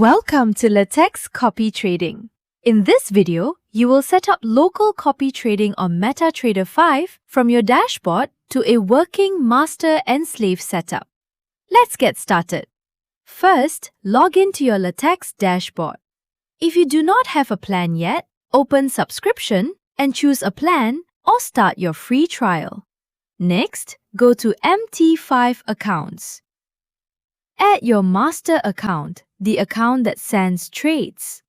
Welcome to LeTechs Copy Trading. In this video, you will set up local copy trading on MetaTrader 5 from your dashboard to a working master and slave setup. Let's get started. First, log into your LeTechs dashboard. If you do not have a plan yet, open Subscription and choose a plan or start your free trial. Next, go to MT5 Accounts. Add your master account, the account that sends trades.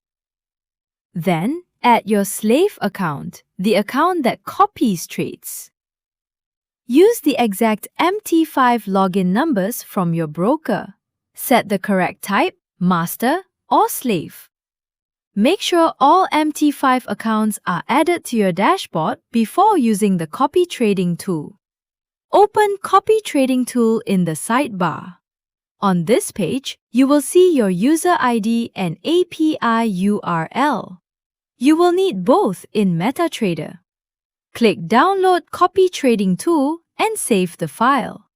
Then, add your slave account, the account that copies trades. Use the exact MT5 login numbers from your broker. Set the correct type, master or slave. Make sure all MT5 accounts are added to your dashboard before using the copy trading tool. Open Copy Trading tool in the sidebar. On this page, you will see your user ID and API URL. You will need both in MetaTrader. Click Download Copy Trading Tool and save the file.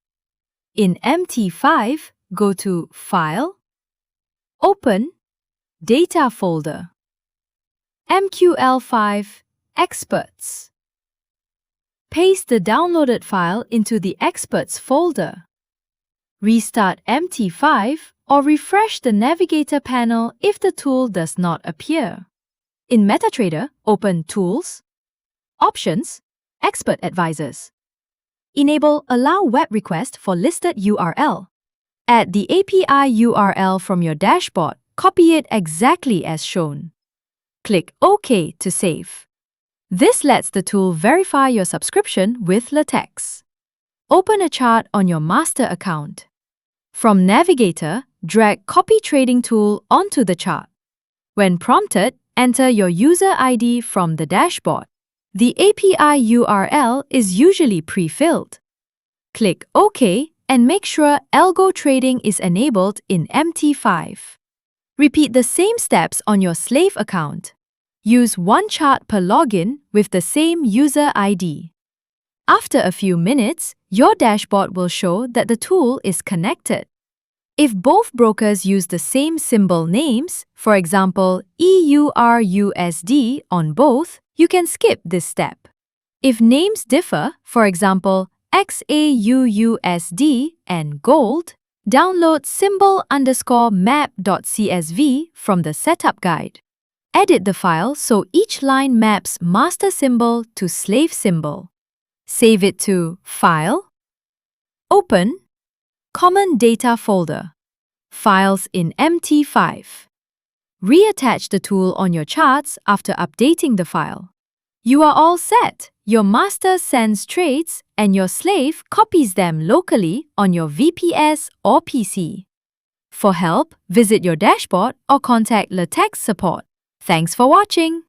In MT5, go to File, Open, Data Folder, MQL5, Experts. Paste the downloaded file into the Experts folder. Restart MT5 or refresh the navigator panel if the tool does not appear. In MetaTrader, open Tools, Options, Expert Advisors. Enable Allow WebRequest for listed URL. Add the API URL from your dashboard. Copy it exactly as shown. Click OK to save. This lets the tool verify your subscription with LeTechs. Open a chart on your master account. From Navigator, drag Copy Trading tool onto the chart. When prompted, enter your user ID from the dashboard. The API URL is usually pre-filled. Click OK and make sure Algo Trading is enabled in MT5. Repeat the same steps on your slave account. Use one chart per login with the same user ID. After a few minutes, your dashboard will show that the tool is connected. If both brokers use the same symbol names, for example EURUSD on both, you can skip this step. If names differ, for example XAUUSD and Gold, download symbol_map.csv from the setup guide. Edit the file so each line maps master symbol to slave symbol. Save it to File, Open, Common Data Folder, Files in MT5. Reattach the tool on your charts after updating the file. You are all set. Your master sends trades and your slave copies them locally on your VPS or PC. For help, visit your dashboard or contact LeTechs support. Thanks for watching.